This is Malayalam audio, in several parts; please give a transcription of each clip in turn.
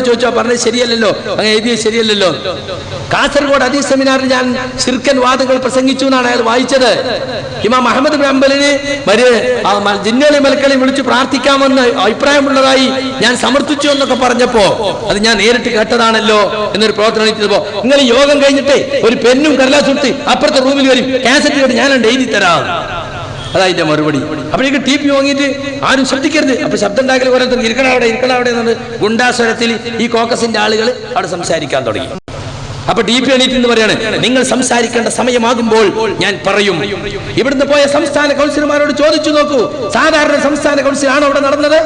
ചോദിച്ചോ, പറഞ്ഞത് ശരിയല്ലല്ലോ, അങ്ങനെ എഴുതിയത് ശരിയല്ലല്ലോ. കാസർഗോഡ് ഹദീസ് സെമിനാറിൽ ഞാൻ ശിർക്കൻ വാദങ്ങൾ പ്രസംഗിച്ചു എന്നാണ് അയാൾ വായിച്ചത്. ഇമാം അഹ്മദ് ബിൻ ഹംബലിന് ജിന്നുകളെയും മലക്കളെയും വിളിച്ച് പ്രാർത്ഥിക്കാമെന്ന് അഭിപ്രായമുള്ളതായി ഞാൻ സമർത്ഥിച്ചു എന്നൊക്കെ പറഞ്ഞപ്പോ അത് ഞാൻ നേരിട്ട് കേട്ടതാണല്ലോ എന്നൊരു പ്രവർത്തനം ചെയ്തപ്പോ, നിങ്ങൾ യോഗം കഴിഞ്ഞിട്ട് ഒരു പെന്നും കടലാസും എടുത്ത് അപ്പുറത്തെ റൂമിൽ വരും, കാസറ്റ് കേട്ട് ഞാൻ എഴുതി തരാം. അതായത് മറുപടി. അപ്പോഴേക്ക് ടി പി വാങ്ങിയിട്ട് ആരും ശബ്ദിക്കരുത്. അപ്പൊ ശബ്ദം ഉണ്ടാക്കൽ ഓരോരുത്തർ ഇരിക്കണം അവിടെ എന്നത് ഗുണ്ടാസ്വരത്തിൽ ഈ കോക്കസിന്റെ ആളുകൾ അവിടെ സംസാരിക്കാൻ തുടങ്ങി. അപ്പൊ ടി പി എണീറ്റ് എന്ന് പറയാണ്, നിങ്ങൾ സംസാരിക്കേണ്ട സമയമാകുമ്പോൾ ഞാൻ പറയും. ഇവിടുന്ന് പോയ സംസ്ഥാന കൗൺസിലർമാരോട് ചോദിച്ചു നോക്കൂ, സാധാരണ സംസ്ഥാന കൗൺസിൽ ആണോ അവിടെ നടന്നത്?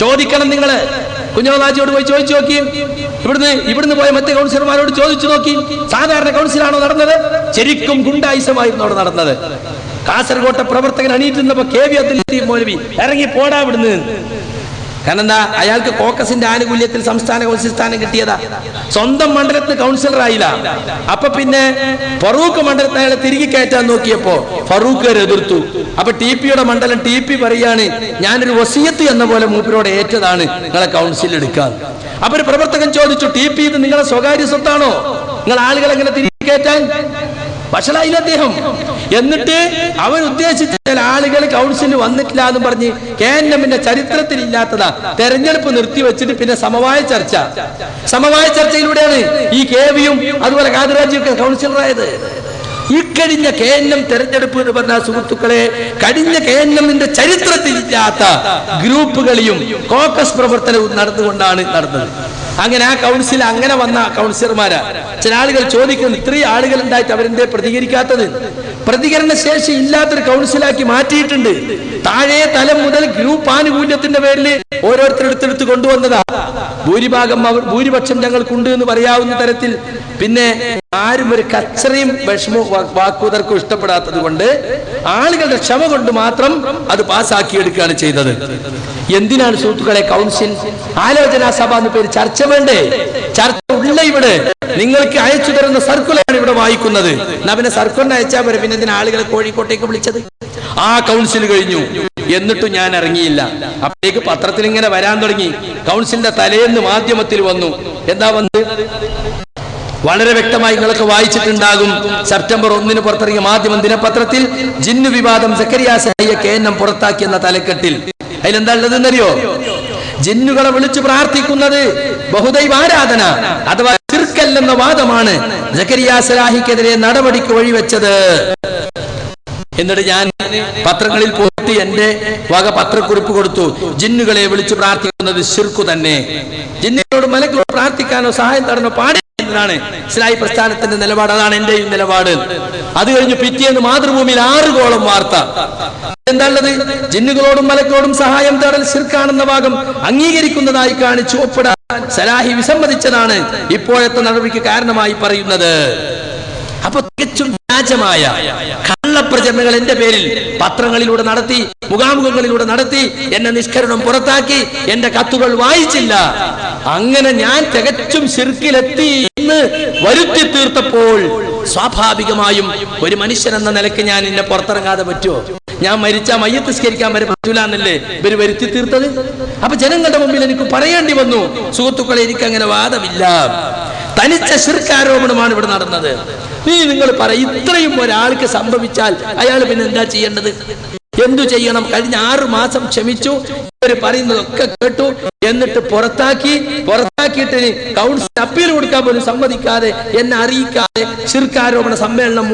ചോദിക്കണം. നിങ്ങള് കുഞ്ഞോളാജിയോട് പോയി ചോദിച്ചു നോക്കി, ഇവിടുന്ന് പോയ മറ്റേ കൗൺസിലർമാരോട് ചോദിച്ചു നോക്കി, സാധാരണ കൗൺസിലാണോ നടന്നത്? ശരിക്കും ഗുണ്ടായിസമായിരുന്നു അവിടെ നടന്നത്. കാസർഗോട്ടെ പ്രവർത്തകൻ അണീറ്റുന്നപ്പോ KV അബ്ദുൽ ലത്തീഫ് മൗലവി ഇറങ്ങി പോടാ ഇവിടുന്ന്. കാരണം എന്താ? അയാൾക്ക് കോക്കസിന്റെ ആനുകൂല്യത്തിൽ സംസ്ഥാന കൗൺസിൽ സ്ഥാനം കിട്ടിയതാ. സ്വന്തം മണ്ഡലത്തിന് കൗൺസിലർ ആയില്ല. അപ്പൊ പിന്നെ ഫറൂഖ് മണ്ഡലത്തിൽ അയാളെ തിരികെ കയറ്റാൻ നോക്കിയപ്പോ ഫറൂഖ് എതിർത്തു. അപ്പൊ TP യുടെ മണ്ഡലം TP പറയാണ്, ഞാനൊരു വസിയത്ത് എന്ന പോലെ മൂപ്പരോട് ഏറ്റതാണ് നിങ്ങളെ കൗൺസിൽ എടുക്കാൻ. അപ്പൊ ഒരു പ്രവർത്തകൻ ചോദിച്ചു, TP ഇത് നിങ്ങളെ സ്വകാര്യ സ്വത്താണോ? നിങ്ങൾ ആളുകളെ എങ്ങനെ തിരികെ കയറ്റാൻ? വഷളായില്ല അദ്ദേഹം. എന്നിട്ട് അവർ ഉദ്ദേശിച്ച ചില ആളുകൾ കൗൺസിലിൽ വന്നിട്ടില്ല എന്ന് പറഞ്ഞ് KNMന്റെ ചരിത്രത്തിൽ ഇല്ലാത്തതാ തെരഞ്ഞെടുപ്പ് നിർത്തിവെച്ചിട്ട് പിന്നെ സമവായ ചർച്ചയിലൂടെയാണ് ഈ KVയും അതുപോലെ കാദിറാജിയൊക്കെ കൗൺസിലറായത്. ഇക്കഴിഞ്ഞ KNM തെരഞ്ഞെടുപ്പ് എന്ന് പറഞ്ഞ സുഹൃത്തുക്കളെ, കഴിഞ്ഞ KNMന്റെ ചരിത്രത്തിലില്ലാത്ത ഗ്രൂപ്പുകളെയും കോക്കസ് പ്രവർത്തനവും നടന്നുകൊണ്ടാണ് നടന്നത്. അങ്ങനെ ആ കൗൺസിൽ അങ്ങനെ വന്ന കൗൺസിലർമാരാ. ചില ആളുകൾ ചോദിക്കുന്നു, ഇത്രയും ആളുകൾ ഉണ്ടായിട്ട് അവരെന്തേ പ്രതികരിക്കാത്തത്? പ്രതികരണ ശേഷി ഇല്ലാത്തൊരു കൗൺസിലാക്കി മാറ്റിയിട്ടുണ്ട്. താഴെ തലം മുതൽ ഗ്രൂപ്പ് ആനുകൂല്യത്തിന്റെ പേരിൽ ഓരോരുത്തരെടുത്തെടുത്ത് കൊണ്ടുവന്നതാ. ഭൂരിപക്ഷം ഞങ്ങൾക്കുണ്ട് എന്ന് പറയാവുന്ന തരത്തിൽ പിന്നെ ആരും ഒരു കച്ചറയും വിഷമവും വാക്കുതർക്കും ഇഷ്ടപ്പെടാത്തത് കൊണ്ട് ആളുകളുടെ ക്ഷമ കൊണ്ട് മാത്രം അത് പാസ്സാക്കിയെടുക്കുകയാണ് ചെയ്തത്. എന്തിനാണ് സുഹൃത്തുക്കളെ കൗൺസിൽ? ആലോചനാ സഭ എന്ന പേര് ചർച്ച വേണ്ടേ? ചർച്ച ഉള്ള ഇവിടെ നിങ്ങൾക്ക് അയച്ചു തരുന്ന സർക്കുലറാണ് ഇവിടെ വായിക്കുന്നത്. എന്നാ പിന്നെ സർക്കുലറിന് അയച്ചാൽ വരെ പിന്നെ എന്തിനാ ആളുകളെ കോഴിക്കോട്ടേക്ക് വിളിച്ചത്? ആ കൗൺസിൽ കഴിഞ്ഞു, എന്നിട്ടും ഞാൻ ഇറങ്ങിയില്ല. അപ്പോഴേക്ക് പത്രത്തിൽ ഇങ്ങനെ വരാൻ തുടങ്ങി. കൗൺസിലിന്റെ തലേന്ന് മാധ്യമത്തിൽ വന്നു. എന്താ വന്നത്? വളരെ വ്യക്തമായി നിങ്ങളൊക്കെ വായിച്ചിട്ടുണ്ടാകും. സെപ്റ്റംബർ 1 പുറത്തിറങ്ങിയ മാധ്യമം ദിനപത്രത്തിൽ ജിന്നു വിവാദം സക്കരിയ സഹിയെ KNM പുറത്താക്കിയെന്ന തലക്കെട്ടിൽ അതിലെന്താ ഉള്ളതെന്നറിയോ? ജിന്നുകളെ വിളിച്ചു പ്രാർത്ഥിക്കുന്നത് ബഹുദൈവാരാധന അഥവാ ശിർക്കല്ലെന്ന വാദമാണ് സക്കരിയ സലാഹിക്കെതിരെ നടപടിക്ക് വഴിവെച്ചത്. എന്നിട്ട് ഞാൻ പത്രങ്ങളിൽ പോയിട്ട് എന്റെ വക പത്രക്കുറിപ്പ് കൊടുത്തു. ജിന്നുകളെ വിളിച്ചു പ്രാർത്ഥിക്കുന്നത് ശിർക്ക് തന്നെ. ജിന്നുകളോട് മലക്കളോട് പ്രാർത്ഥിക്കാനോ സഹായം തേടാനോ പാടില്ല എന്നതാണ് ഇസ്ലാഹി പ്രസ്ഥാനത്തിന്റെ നിലപാട്. അതാണ് എന്റെയും നിലപാട്. അത് കഴിഞ്ഞ് പിറ്റേന്ന് മാതൃഭൂമിയിൽ 6 കോളം വാർത്ത. എന്താണത്? ജിന്നുകളോടും മലക്കളോടും സഹായം തേടൽ ശിർക്കാണെന്ന ഭാഗം അംഗീകരിക്കുന്നതായി കാണിച്ചു ഒപ്പിടാൻ സലാഹി വിസമ്മതിച്ചതാണ് ഇപ്പോഴത്തെ നടപടിക്ക് കാരണമായി പറയുന്നത്. അപ്പൊ തികച്ചും വ്യാജമായ കള്ളപ്രചരണങ്ങൾ എന്റെ പേരിൽ പത്രങ്ങളിലൂടെ നടത്തി, മുഖാമുഖങ്ങളിലൂടെ നടത്തി, എന്നെ നിഷ്കരണം പുറത്താക്കി, എന്റെ കത്തുകൾ വായിച്ചില്ല. അങ്ങനെ ഞാൻ തികച്ചും ശിർക്കിലെത്തി എന്ന് വരുത്തി തീർത്തപ്പോൾ സ്വാഭാവികമായും ഒരു മനുഷ്യൻ എന്ന നിലയ്ക്ക് ഞാൻ എന്നെ പുറത്തിറങ്ങാതെ പറ്റുമോ? ഞാൻ മരിച്ച മയ്യത്ത് സ്കരിക്കാൻ വരെ പറ്റൂല എന്നല്ലേ ഇവര് വരുത്തി തീർത്തത്? അപ്പൊ ജനങ്ങളുടെ മുമ്പിൽ എനിക്ക് പറയേണ്ടി വന്നു, സുഹൃത്തുക്കളെ എനിക്ക് അങ്ങനെ വാദമില്ല, തനിച്ച ശിർക്കാരോപണമാണ് ഇവിടെ നടന്നത്. നിങ്ങൾ പറയും, ഇത്രയും ഒരാൾക്ക് സംഭവിച്ചാൽ അയാൾ പിന്നെ എന്താ ചെയ്യേണ്ടത്? എന്തു ചെയ്യണം? കഴിഞ്ഞ 6 മാസം ക്ഷമിച്ചു, ഇവര് പറയുന്നതൊക്കെ കേട്ടു, എന്നിട്ട് പുറത്താക്കിയിട്ട് കൗൺസിൽ അപ്പീൽ കൊടുക്കാൻ പോലും സമ്മതിക്കാതെ, എന്നെ അറിയിക്കാതെ ശിർക്കാരോപണ സമ്മേളനം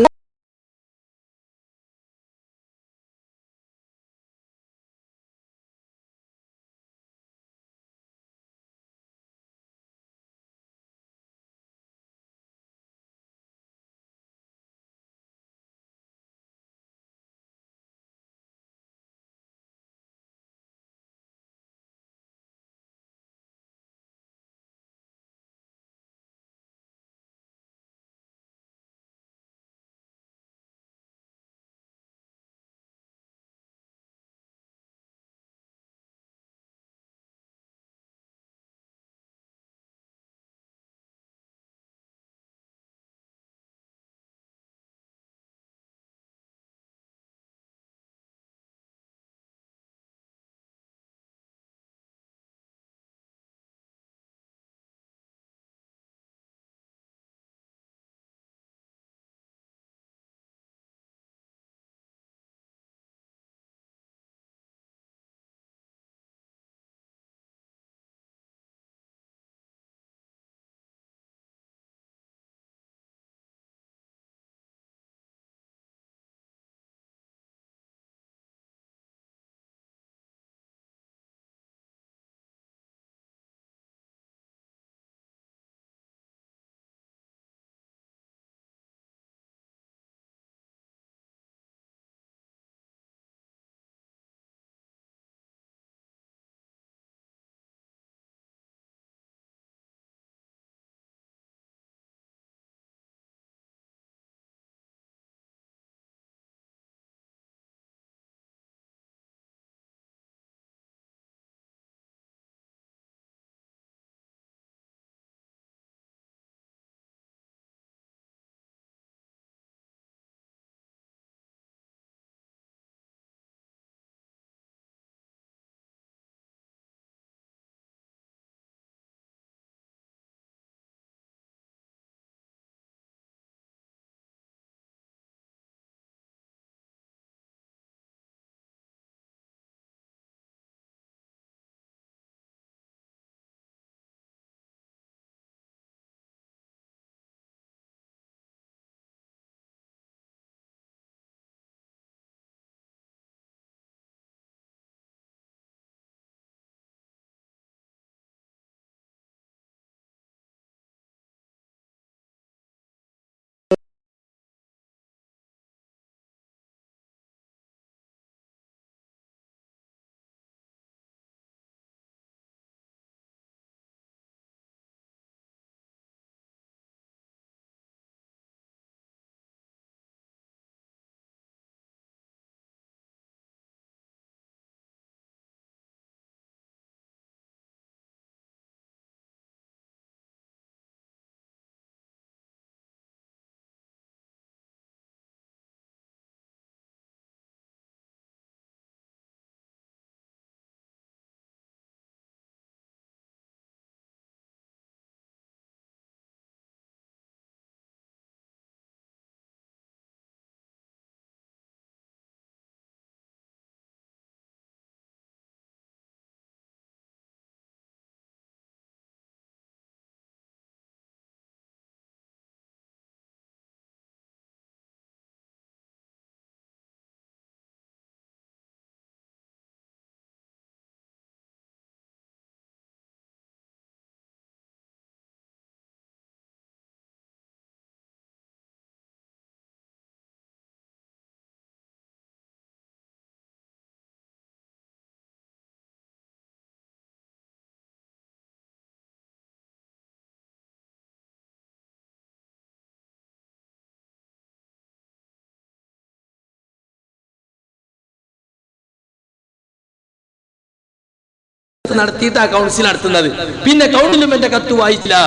സ്ഥലത്ത് നടത്തിയിട്ട് ആ കൗൺസിൽ നടത്തുന്നത്. പിന്നെ കൗൺസിലും എന്റെ കത്ത് വായിച്ചില്ല,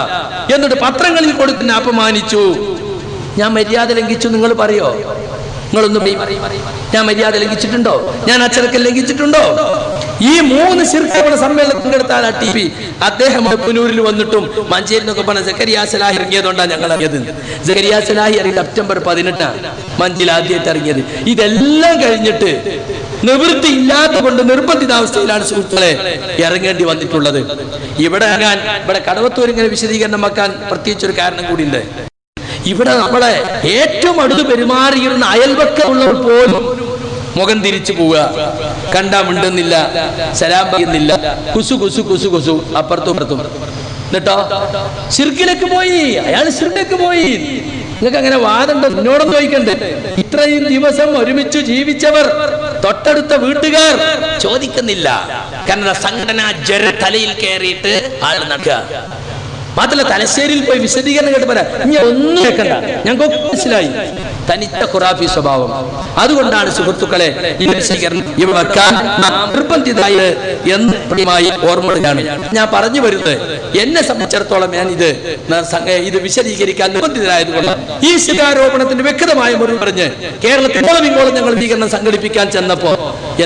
എന്നിട്ട് പത്രങ്ങളിൽ കൊടുക്കുന്ന അപമാനിച്ചു. ഞാൻ മര്യാദ ലംഘിച്ചു നിങ്ങൾ പറയോ? നിങ്ങളൊന്നും ഞാൻ മര്യാദ ലംഘിച്ചിട്ടുണ്ടോ? ഞാൻ അച്ചടക്കം ലംഘിച്ചിട്ടുണ്ടോ? ഈ 3 ശിർക്കോണ സമ്മേളനം പങ്കെടുത്താൽ ടി അദ്ദേഹം പുനൂരിൽ വന്നിട്ടും മഞ്ചേരി എന്നൊക്കെ പറഞ്ഞ സക്കരിയ സലാഹി ഇറങ്ങിയതുകൊണ്ടാണ് ഞങ്ങൾ അറിയത്. സക്കരിയ സലാഹി ഇറങ്ങി സെപ്റ്റംബർ 18 മഞ്ചേരിയിൽ ആദ്യമായിട്ട് ഇറങ്ങിയത്. ഇതെല്ലാം കഴിഞ്ഞിട്ട് നിവൃത്തി ഇല്ലാത്ത കൊണ്ട് നിർബന്ധിതാവസ്ഥയിലാണ് സുഹൃത്തുക്കളെ ഇറങ്ങേണ്ടി വന്നിട്ടുള്ളത്. ഇവിടെ കടവത്തൂർ ഇങ്ങനെ വിശദീകരണം വെക്കാൻ പ്രത്യേകിച്ചൊരു കാരണം കൂടിയുണ്ട്. ഇവിടെ നമ്മളെ ഏറ്റവും അടുത്ത് പെരുമാറിയിരുന്ന അയൽവക്കമുള്ളവർ പോലും മുഖം തിരിച്ചു പോവുക, കണ്ടാ മിണ്ടുന്നില്ല, സലാം പറയുന്നില്ല, കുസു കുസു കുസു കുസു അപ്പുറത്തും ഇപ്പുറത്തും. എന്നിട്ടോ ശിർക്കിലേക്ക് പോയി, അയാൾ ശിർക്കിലേക്ക് പോയി. നിങ്ങൾക്ക് അങ്ങനെ വാദമുണ്ടോ? എന്നോടൊന്നും ചോദിക്കണ്ടേ. ഇത്രയും ദിവസം ഒരുമിച്ച് ജീവിച്ചവർ, തൊട്ടടുത്ത വീട്ടുകാർ ചോദിക്കുന്നില്ല. കാരണം സംഘടനാ ജ്വര തലയിൽ കയറിയിട്ട് ആൾ നടക്കുക. മാത്രമല്ല തലശ്ശേരിയിൽ പോയി വിശദീകരണം കേട്ട് പറയാം, ഇനി ഒന്നും കേൾക്കണ്ട, ഞങ്ങൾക്ക് മനസ്സിലായി തനിച്ച ഖുറാഫി സ്വഭാവം. അതുകൊണ്ടാണ് സുഹൃത്തുക്കളെ ഈ വിശദീകരണം നിർബന്ധിതായി എന്ന് ഓർമ്മയാണ് ഞാൻ പറഞ്ഞു വരുന്നത്. എന്നെ സംബന്ധിച്ചിടത്തോളം ഞാൻ ഇത് വിശദീകരിക്കാൻ നിർബന്ധിതരായതുകൊണ്ട് ഈ ശിലാരോപണത്തിന്റെ വ്യക്തമായ മറുപടി പറഞ്ഞ് കേരളത്തിൽ ഇങ്ങോളം ഞങ്ങൾ വിശദീകരണം സംഘടിപ്പിക്കാൻ ചെന്നപ്പോ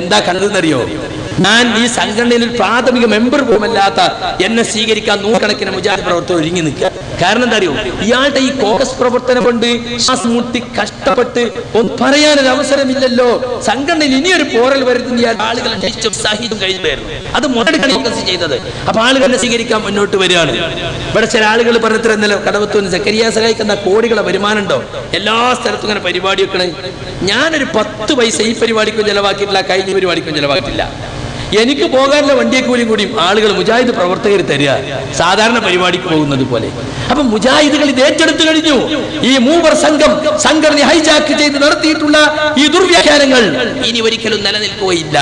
എന്താ കണ്ടതെന്നറിയോ? ഞാൻ ഈ സംഘടനയിൽ പ്രാഥമിക മെമ്പർ പോലുമല്ലാത്ത എന്നെ സ്വീകരിക്കാൻ നൂറുകണക്കിന് മുജാഹിദ് പ്രവർത്തകർ ഒരുങ്ങി നിൽക്കുക. കാരണം എന്താ അറിയോ? ഇയാളുടെ ഈ കോൺഗ്രസ് പ്രവർത്തനം കൊണ്ട് ശ്വാസം മുട്ടി കഷ്ടപ്പെട്ട് ഒന്നും പറയാനൊരു അവസരമില്ലല്ലോ. സംഘടനയിൽ ഇനിയൊരു പോറൽ വരുത്തുന്ന ആളുകൾ കഴിഞ്ഞായിരുന്നു. അത് മുതലെടുക്കാൻ കോൺഗ്രസ് ചെയ്തത്. അപ്പൊ ആളുകളെ സ്വീകരിക്കാൻ മുന്നോട്ട് വരികയാണ്. ഇവിടെ ചില ആളുകൾ പറഞ്ഞിട്ട് കടവത്തൂന്ന് സക്കരിയ സഹായിക്കുന്ന കോടികളെ വരുമാനമുണ്ടോ? എല്ലാ സ്ഥലത്തും ഇങ്ങനെ പരിപാടി വെക്കണേ. ഞാനൊരു 10 പൈസ ഈ പരിപാടിക്കും ചെലവാക്കിയിട്ടില്ല, കഴിഞ്ഞ പരിപാടിക്കും ചെലവാക്കിയിട്ടില്ല. എനിക്ക് പോകാനുള്ള വണ്ടിയെ കൂലിയും കൂടിയും ആളുകൾ മുജാഹിദ് പ്രവർത്തകർ തരിക, സാധാരണ പരിപാടിക്ക് പോകുന്നത് പോലെ. അപ്പൊ മുജാഹിദുകൾ ഇത് ഏറ്റെടുത്തു കഴിഞ്ഞു. ഈ മൂവർ സംഘം സംഘടന ഹൈജാക്ക് ചെയ്ത് നടത്തിയിട്ടുള്ള ഈ ദുർവ്യാഖ്യാനങ്ങൾ ഇനി ഒരിക്കലും നിലനിൽക്കുകയില്ല.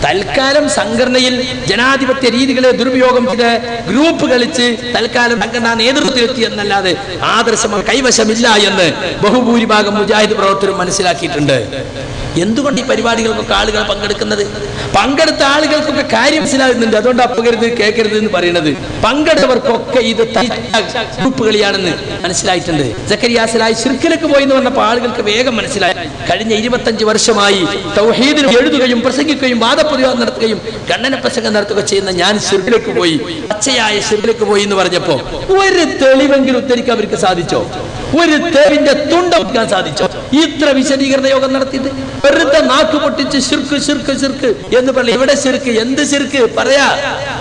തൽക്കാലം സംഘടനയിൽ ജനാധിപത്യ രീതികളെ ദുരുപയോഗം ചെയ്ത് ഗ്രൂപ്പ് കളിച്ച് തൽക്കാലം സംഘടനാ നേതൃത്വത്തിലെത്തി എന്നല്ലാതെ ആദർശം കൈവശമില്ല എന്ന് ബഹുഭൂരിഭാഗം മുജാഹിദ് പ്രവർത്തകരും മനസ്സിലാക്കിയിട്ടുണ്ട്. എന്തുകൊണ്ട് ഈ പരിപാടികൾക്കൊക്കെ ആളുകൾ പങ്കെടുക്കുന്നത്? പങ്കെടുത്ത ആളുകൾക്കൊക്കെ കാര്യം മനസ്സിലാകുന്നുണ്ട്. അതുകൊണ്ട് അപ്പകരുത് കേൾക്കരുത് എന്ന് പറയുന്നത്. പങ്കെടുത്തവർക്കൊക്കെ ഇത് ഗ്രൂപ്പ് കളിയാണെന്ന് മനസ്സിലായിട്ടുണ്ട്. സക്കരിയ സലാഹി ശിർക്കിലേക്ക് പോയി എന്ന് പറഞ്ഞപ്പോൾ ആളുകൾക്ക് വേഗം മനസ്സിലായി. കഴിഞ്ഞ 25 വർഷമായി തൗഹീദിൽ എഴുതുകയും പ്രസംഗിക്കുകയും വാദപ്രതിവാദം നടത്തുകയും ഖണ്ഡന പ്രസംഗം നടത്തുകയും ചെയ്യുന്ന ഞാൻ ശിർക്കിലേക്ക് പോയി, പച്ചയായ ശിർക്കിലേക്ക് പോയി എന്ന് പറഞ്ഞപ്പോ ഒരു തെളിവെങ്കിലും ഉദ്ധരിക്കാൻ അവർക്ക് സാധിച്ചോ? ഒരു തെളിവിന്റെ തുണ്ടാക്കാൻ സാധിച്ചോ? ഇത്ര വിശദീകരണ യോഗം നടത്തിയിട്ട് വെറുതെ നാക്ക് പൊട്ടിച്ച് ശിർക്ക് ശിർക്ക് ശിർക്ക് എന്ന് പറഞ്ഞു. എവിടെ ശിർക്ക്? എന്ത് ശിർക്ക്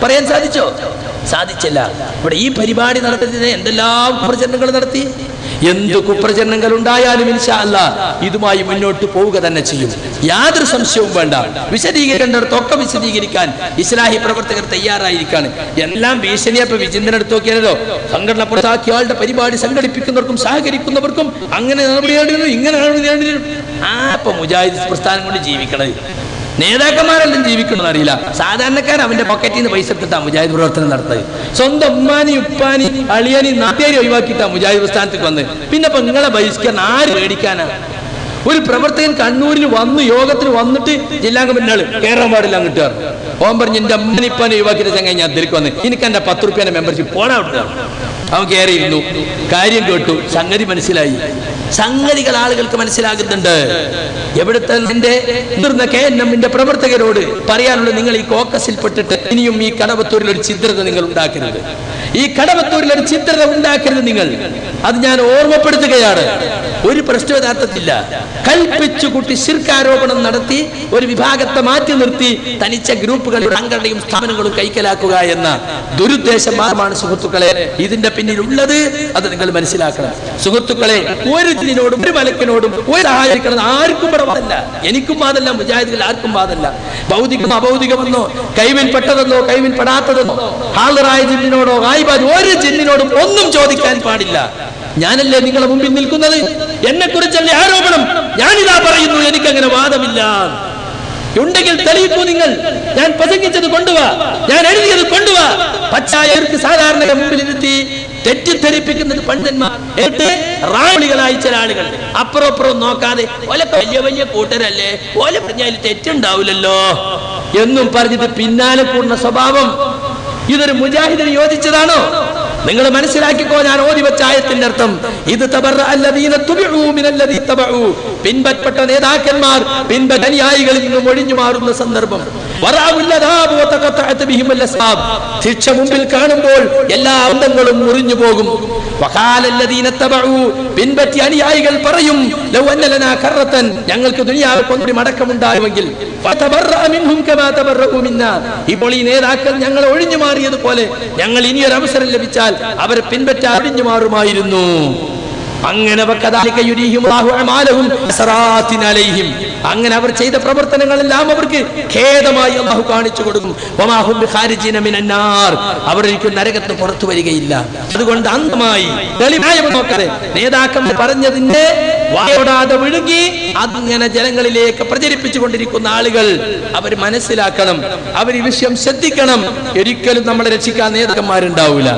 പറയാൻ സാധിച്ചോ? സാധിച്ചില്ല. ഇവിടെ ഈ പരിപാടി നടത്തുന്നതിന് എന്തെല്ലാം കുപ്രചരണങ്ങൾ നടത്തി. എന്ത് കുപ്രചരണങ്ങൾ ഉണ്ടായാലും ഇൻഷാ അല്ലാഹ് ഇതുമായി മുന്നോട്ട് പോവുക തന്നെ ചെയ്യും. യാതൊരു സംശയവും വേണ്ട. വിശദീകരിക്കേണ്ടടത്തൊക്കെ വിശദീകരിക്കാൻ ഇസ്ലാഹി പ്രവർത്തകർ തയ്യാറായിരിക്കാണ്. എല്ലാം ഭീഷണിയപ്പോ വിചിന്തനം എടുത്ത് നോക്കിയാലോ, സംഘടന പുറത്താക്കിയ ആളുടെ പരിപാടി സംഘടിപ്പിക്കുന്നവർക്കും സഹകരിക്കുന്നവർക്കും അങ്ങനെ നടപടിയായിരുന്നു, ഇങ്ങനെ അപ്പൊ മുജാഹിദ് പ്രസ്ഥാനം കൊണ്ട് ജീവിക്കണത്. നേതാക്കന്മാരെല്ലാം ജീവിക്കണമെന്ന് അറിയില്ല. സാധാരണക്കാരൻ അവന്റെ പോക്കറ്റിൽ നിന്ന് പൈസ എടുത്തിട്ടാ മുജാഹിദ് പ്രവർത്തനം നടത്തുന്നത്. സ്വന്തം ഉമ്മാനി ഉപ്പാനി അളിയനി നാട്ടുകാരി ഒഴിവാക്കിയിട്ടാ മുജാഹിദ് പ്രസ്ഥാനത്തേക്ക് വന്ന്. പിന്നെ ഇപ്പൊ നിങ്ങളെ ബഹിഷ്കരണം ആര് പേടിക്കാനാ? ഒരു പ്രവർത്തകൻ കണ്ണൂരിൽ വന്ന് യോഗത്തിന് വന്നിട്ട് ജില്ലാ കമ്മിറ്റിനാള് കയറാൻ പാടില്ല കിട്ടുക. ഓൻ പറഞ്ഞ് എന്റെ അമ്മനിപ്പാനെ ഒഴിവാക്കിയിട്ട് ചങ്ങായി ഞാൻ അതിലേക്ക് വന്ന് എനിക്ക് എന്റെ 10 രൂപ മെമ്പർഷിപ്പ് പോടാ വിട്ടു. അവൻ കയറിയിരുന്നു, കാര്യം കേട്ടു, സംഗതി മനസ്സിലായി. സംഗതികൾ ആളുകൾക്ക് മനസ്സിലാകുന്നുണ്ട്. എവിടുത്തെ എന്റെ മുതിർന്ന KNM പ്രവർത്തകരോട് പറയാനുള്ളത്, നിങ്ങൾ ഈ കോക്കസിൽപ്പെട്ടിട്ട് ഇനിയും ഈ കടവത്തൂരിൽ ഒരു ചിത്രത നിങ്ങൾ ഉണ്ടാക്കരുത്. ഈ കടവത്തൂരിൽ ഒരു ചിത്രത ഉണ്ടാക്കരുത് നിങ്ങൾ. അത് ഞാൻ ഓർമ്മപ്പെടുത്തുകയാണ്. ഒരു പ്രശ്ന യഥാർത്ഥത്തില്ല. കൽപ്പിച്ചു കൂട്ടി ശിർക്കാരോപണം നടത്തി ഒരു വിഭാഗത്തെ മാറ്റി നിർത്തി തനിച്ച ഗ്രൂപ്പുകളും സംഘടനയും സ്ഥാപനങ്ങളും കൈക്കലാക്കുക എന്ന ദുരുദ്ദേശം മാത്രമാണ് സുഹൃത്തുക്കളെ ഇതിന്റെ പിന്നിലുള്ളത്. അത് നിങ്ങൾ മനസ്സിലാക്കണം സുഹൃത്തുക്കളെ. ഒരു ജില്ലിനോടും ഒരു മലക്കിനോടും ഒരു സഹായിക്കണം ആർക്കും പാടല്ല, എനിക്കും പാടല്ല, മുജാഹിദുകൾ ആർക്കും പാടല്ല. ഭൗതികം അഭൗതികമെന്നോ കൈവിൽപ്പെട്ടതെന്നോ കൈവിൽപ്പെടാത്തതെന്നോ ഹാജറായ ജില്ലിനോടോ ഗായിബാദ് ഒരു ജില്ലിനോടും ഒന്നും ചോദിക്കാൻ പാടില്ല. ഞാനല്ലേ നിങ്ങളെ മുമ്പിൽ നിൽക്കുന്നത്? എന്നെ കുറിച്ചല്ലേ ആരോപണം? ഞാനിതാ പറയുന്നു, എനിക്കങ്ങനെ വാദമില്ല. ഉണ്ടെങ്കിൽ തെളിയിക്കൂ നിങ്ങൾ. ഞാൻ പ്രസംഗിച്ചത് കൊണ്ടുവാ, ഞാൻ എഴുതിയത് കൊണ്ടുവാ. പച്ചായർക്ക് സാധാരണ മുമ്പിൽ ഇരുത്തി തെറ്റിദ്ധരിപ്പിക്കുന്നത് പണ്ഡിതന്മാർ, റാളികളായി ചില ആളുകൾ അപ്പുറം നോക്കാതെ ഓലെ വലിയ വലിയ കൂട്ടരല്ലേ, ഓലെ പറഞ്ഞാൽ തെറ്റുണ്ടാവില്ലല്ലോ എന്നും പറഞ്ഞിട്ട് പിന്നാലെ കൂടുന്ന സ്വഭാവം ഇതൊരു മുജാഹിദിന് യോജിച്ചതാണോ? നിങ്ങൾ മനസ്സിലാക്കിക്കോ. ഞാൻ ഓതി വെച്ച ആയത്തിന്റെ അർത്ഥം ഇത് പിൻപറ്റപ്പെട്ട നേതാക്കന്മാർ അനുയായികളിൽ നിന്നും ഒഴിഞ്ഞു മാറുന്ന സന്ദർഭം. ശിക്ഷ മുമ്പിൽ കാണുമ്പോൾ എല്ലാ ബന്ധങ്ങളും മുറിഞ്ഞു പോകും. പിൻപറ്റി അനുയായികൾ പറയും, ഞങ്ങൾക്ക് ദുനിയാവിൽ കൊണ്ടൊരു മടക്കമുണ്ടാകുമെങ്കിൽ. ഇപ്പോൾ ഈ നേതാക്കൾ ഞങ്ങൾ ഒഴിഞ്ഞു മാറിയതുപോലെ ഞങ്ങൾ ഇനിയൊരു അവസരം ലഭിച്ചാൽ അവരെ പിൻപറ്റാൻ ഒഴിഞ്ഞു മാറുമായിരുന്നു. അങ്ങനെ അങ്ങനെ അവർ ചെയ്ത പ്രവർത്തനങ്ങളെല്ലാം അവർക്ക് ഖേദമായി അല്ലാഹു കാണിച്ചു കൊടുക്കും. അവരൊരിക്കലും നരകത്ത് പുറത്തു വരികയില്ല. അതുകൊണ്ട് അന്തമായി നോക്കാതെ നേതാക്കൾ പറഞ്ഞതിന്റെ വായോടാതെ വിഴുങ്ങി അങ്ങനെ ജനങ്ങളിലേക്ക് പ്രചരിപ്പിച്ചു കൊണ്ടിരിക്കുന്ന ആളുകൾ അവർ മനസ്സിലാക്കണം, അവർ ഈ വിഷയം ശ്രദ്ധിക്കണം. ഒരിക്കലും നമ്മളെ രക്ഷിക്കാൻ നേതാക്കന്മാരുണ്ടാവൂല,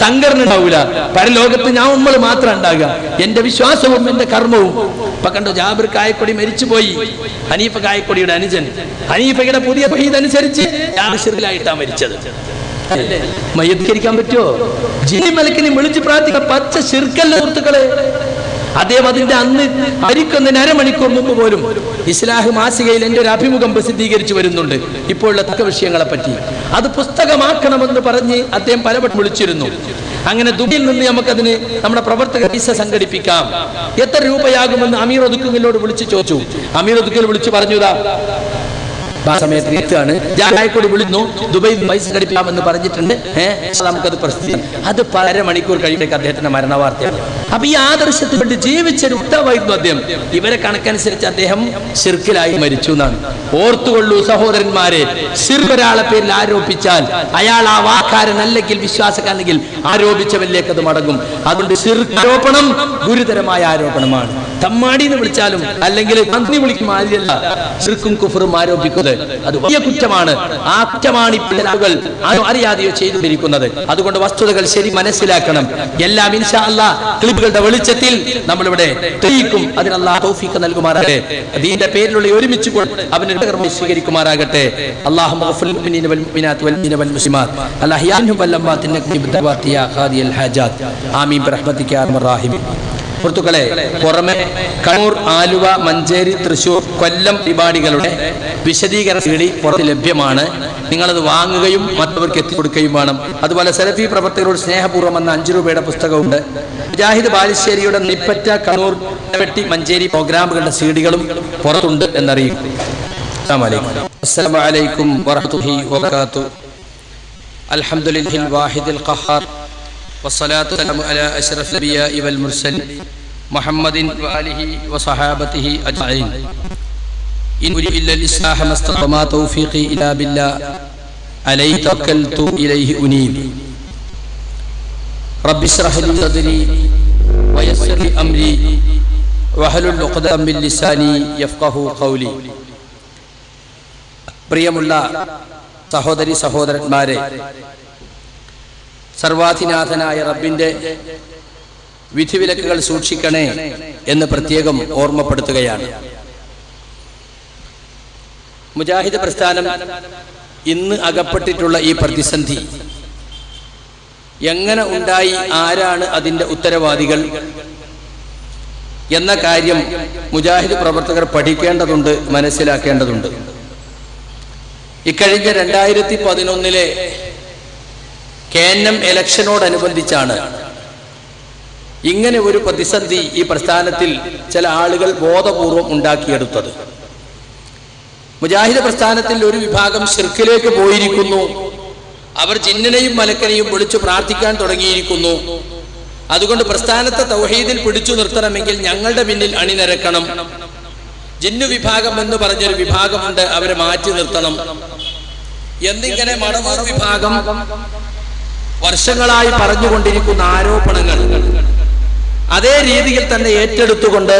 സംഘടന ഉണ്ടാവൂല. പരലോകത്ത് നമ്മൾ മാത്രം ഉണ്ടാകുക. എന്റെ വിശ്വാസവും എന്റെ കർമ്മവും. ഇപ്പൊ കണ്ടോ, ജാബിർ കായക്കൊടി മരിച്ചുപോയി. ഹനീഫ കായക്കൊടിയുടെ അനുജൻ. ഹനീഫയുടെ പുതിയ അനുസരിച്ച് ായിട്ടാണ് മരിച്ചത്. മയ്യത്തിരിക്കാൻ പറ്റുമോ? ജിനി മലക്കിനെ വിളിച്ച് പ്രാർത്ഥിക്കാൻ പച്ച ശിർക്കല്ല സുഹൃത്തുക്കളെ. അദ്ദേഹം അതിന്റെ അന്ന് മരിക്കുന്നതിന് അരമണിക്കൂർ മുമ്പ് പോലും ഇസ്ലാഹ് മാസികയിൽ എന്റെ ഒരു അഭിമുഖം പ്രസിദ്ധീകരിച്ചു വരുന്നുണ്ട് ഇപ്പോഴുള്ള തക്ക വിഷയങ്ങളെ പറ്റി. അത് പുസ്തകമാക്കണമെന്ന് പറഞ്ഞ് അദ്ദേഹം പലവട്ടം വിളിച്ചിരുന്നു. അങ്ങനെ ദുബൈയിൽ നിന്ന് നമുക്കതിന് നമ്മുടെ പ്രവർത്തക വിസ സംഘടിപ്പിക്കാം, എത്ര രൂപയാകുമെന്ന് അമീർ ഒതുക്കുങ്ങിലോട് വിളിച്ച് ചോദിച്ചു. അമീർ ഒതുക്കൽ വിളിച്ചു പറഞ്ഞതാ ആ സമയത്ത് എത്തുകയാണ്. ജാനായിക്കോട് വിളിക്കുന്നു, ദുബൈയിൽ പൈസ സംഘടിപ്പിക്കാമെന്ന് പറഞ്ഞിട്ടുണ്ട്. നമുക്കത് പ്രസിദ്ധീകരിക്കാം. അത് 1.5 മണിക്കൂർ കഴിയുമ്പോഴേക്ക് അദ്ദേഹത്തിന്റെ മരണവാർത്തയാണ്. അപ്പൊ ഈ ആദർശത്തിൽ വേണ്ടി ജീവിച്ചൊരു ഉത്തവായിരുന്നു അദ്ദേഹം. ഇവരെ കണക്കനുസരിച്ച് അദ്ദേഹം ശിർക്കിലായി മരിച്ചു എന്നാണ്. ഓർത്തുകൊള്ളൂ സഹോദരന്മാരെ, ശിർക്ക് ഒരാളെ പേരിൽ ആരോപിച്ചാൽ അയാൾ ആ വാക്കാരനല്ലെങ്കിൽ വിശ്വാസക്കാരനെങ്കിൽ ആരോപിച്ചവരിലേക്ക് അത് മടങ്ങും. അതുകൊണ്ട് ശിർക്ക് ആരോപണം ഗുരുതരമായ ആരോപണമാണ്. തമ്മാടി എന്ന് വിളിച്ചാലും അല്ലെങ്കിൽ നന്ദി വിളിക്കും ആദ്യമല്ല ശിർക്കും കുഫറും ആരോപിക്കുന്നത്. അത് വലിയ കുറ്റമാണ്. ആ കുറ്റമാണ് ഇപ്പോൾ ആളുകൾ അറിയാതെയോ ചെയ്തുകൊണ്ടിരിക്കുന്നത്. അതുകൊണ്ട് വസ്തുതകൾ ശരി മനസ്സിലാക്കണം. എല്ലാം ഇൻഷാ അല്ലാഹ് ക്ലിപ്പുകളുടെ വെളിച്ചത്തിൽ നമ്മളിവിടെ തെളിയിക്കും. അതിന് അല്ലാഹു തൗഫീഖ് നൽകുമാറാകട്ടെ. ദീന്റെ പേരിലുള്ള ഒരുമിച്ച് അവന്റെ കർമ്മം സ്വീകരിക്കുമാറാകട്ടെ. അല്ലാഹുമ്മ ഗഫിർ ലിൽ മുഅ്മിനീന വൽ മുഅ്മിനാത്ത് വൽ മുഅ്മിനീന വൽ മുസ്ലിമാത്ത് അൽഅഹ്യാഇ വൽ അംവാത്ത് ഇന്നക ബിദഅവാതി യാ ഖാദിയൽ ഹാജാത്ത് ആമീൻ ബിറഹ്മതിക യാ അർഹമർ റഹീമീൻ. സുഹൃത്തുക്കളെ, പുറമെ കണ്ണൂർ, ആലുവ, മഞ്ചേരി, തൃശൂർ, കൊല്ലം പരിപാടികളുടെ വിശദീകരണ CD പുറത്ത് ലഭ്യമാണ്. നിങ്ങളത് വാങ്ങുകയും മറ്റവർക്ക് എത്തിക്കൊടുക്കുകയും വേണം. അതുപോലെ സലഫി പ്രവർത്തകരോട് സ്നേഹപൂർവ്വം എന്ന 5 രൂപയുടെ പുസ്തകമുണ്ട്. മുജാഹിദ് ബാലുശ്ശേരിയുടെ നിപ്പറ്റ, കണ്ണൂർ, വെട്ടി, മഞ്ചേരി പ്രോഗ്രാമുകളുടെ CDകളും പുറത്തുണ്ട് എന്നറിയിക്കും. അസ്സലാമു അലൈക്കും വറഹ്മത്തുള്ളാഹി വബറകാതുഹു. അൽഹംദുലില്ലാഹിൽ വാഹിദിൽ ഖഹാർ വസ്സലാത്തു വസ്സലാമു അലാ അശ്റഫിൽ അംബിയാഇ വൽ മുർസലീൻ മുഹമ്മദിൻ വആലിഹി വസഹാബതിഹി അജ്മഈൻ. ഇൻ ഉരീദു ഇല്ലൽ ഇസ്ലാഹ മസ്തതഅതു മാ തൗഫീഖി ഇല്ലാ ബില്ലാഹ് അലൈഹി തവക്കൽതു ഇലൈഹി ഉനീബ്. റബ്ബി ഇശ്റഹ് ലി സദ്രി വയസ്സിർ ലി അംരി വഹ്ലുൽ ഉഖ്ദതം മിൻ ലിസാനി യഫ്ഖഹു ഖൗലി. പ്രിയമുള്ള സഹോദരി സഹോദരന്മാരെ, സർവാധിനാഥനായ റബ്ബിന്റെ വിധിവിലക്കുകൾ സൂക്ഷിക്കണേ എന്ന് പ്രത്യേകം ഓർമ്മപ്പെടുത്തുകയാണ്. മുജാഹിദ് പ്രസ്ഥാനം ഇന്ന് അകപ്പെട്ടിട്ടുള്ള ഈ പ്രതിസന്ധി എങ്ങനെ ഉണ്ടായി, ആരാണ് അതിൻ്റെ ഉത്തരവാദികൾ എന്ന കാര്യം മുജാഹിദ് പ്രവർത്തകർ പഠിക്കേണ്ടതുണ്ട്, മനസ്സിലാക്കേണ്ടതുണ്ട്. ഇക്കഴിഞ്ഞ 2011 KNM ഇലക്ഷനോടനുബന്ധിച്ചാണ് ഇങ്ങനെ ഒരു പ്രതിസന്ധി ഈ പ്രസ്ഥാനത്തിൽ ചില ആളുകൾ ബോധപൂർവം ഉണ്ടാക്കിയെടുത്തത്. മുജാഹിദ് പ്രസ്ഥാനത്തിൽ ഒരു വിഭാഗം ശിർക്കിലേക്ക് പോയിരിക്കുന്നു. അവർ ജിന്നിനെയും മലക്കനെയും വിളിച്ചു പ്രാർത്ഥിക്കാൻ തുടങ്ങിയിരിക്കുന്നു. അതുകൊണ്ട് പ്രസ്ഥാനത്തെ തൗഹീദിൽ പിടിച്ചു നിർത്തണമെങ്കിൽ ഞങ്ങളുടെ പിന്നിൽ അണിനിരക്കണം. ജിന്നു വിഭാഗം എന്ന് പറഞ്ഞൊരു വിഭാഗമുണ്ട്, അവരെ മാറ്റി നിർത്തണം എന്നിങ്ങനെ മടവൂർ വിഭാഗം വർഷങ്ങളായി പറഞ്ഞുകൊണ്ടിരിക്കുന്ന ആരോപണങ്ങൾ അതേ രീതിയിൽ തന്നെ ഏറ്റെടുത്തുകൊണ്ട്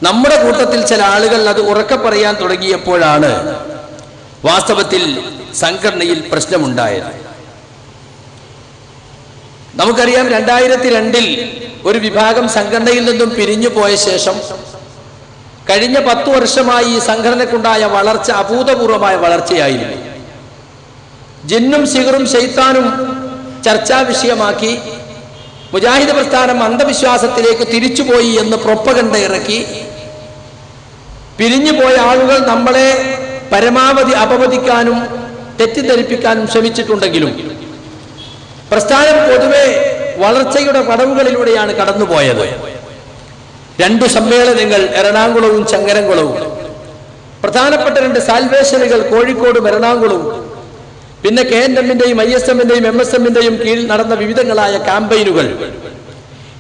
നമ്മുടെ കൂട്ടത്തിൽ ചില ആളുകൾ അത് ഉറക്കെ പറയാൻ തുടങ്ങിയപ്പോഴാണ് വാസ്തവത്തിൽ സംഘടനയിൽ പ്രശ്നമുണ്ടായത്. നമുക്കറിയാം, 2002 ഒരു വിഭാഗം സംഘടനയിൽ നിന്നും പിരിഞ്ഞു പോയ ശേഷം കഴിഞ്ഞ 10 വർഷമായി ഈ സംഘടനക്കുണ്ടായ വളർച്ച അഭൂതപൂർവമായ വളർച്ചയായിരുന്നു. ജിന്നും സിഹറും ശൈത്താനും ചർച്ചാ വിഷയമാക്കി മുജാഹിദ് പ്രസ്ഥാനം അന്ധവിശ്വാസത്തിലേക്ക് തിരിച്ചുപോയി എന്ന് പ്രൊപ്പഗണ്ട ഇറക്കി പിരിഞ്ഞുപോയ ആളുകൾ നമ്മളെ പരമാവധി അപവദിക്കാനും തെറ്റിദ്ധരിപ്പിക്കാനും ശ്രമിച്ചിട്ടുണ്ടെങ്കിലും പ്രസ്ഥാനം പൊതുവെ വളർച്ചയുടെ പടവുകളിലൂടെയാണ് കടന്നുപോയത്. 2 സമ്മേളനങ്ങൾ എറണാകുളവും ചങ്ങരംകുളവും, പ്രധാനപ്പെട്ട 2 സാൽവേഷനുകൾ കോഴിക്കോടും എറണാകുളവും, പിന്നെ KNMന്റെയും ISMന്റെയും MSMന്റെയും കീഴിൽ നടന്ന വിവിധങ്ങളായ ക്യാമ്പയിനുകൾ,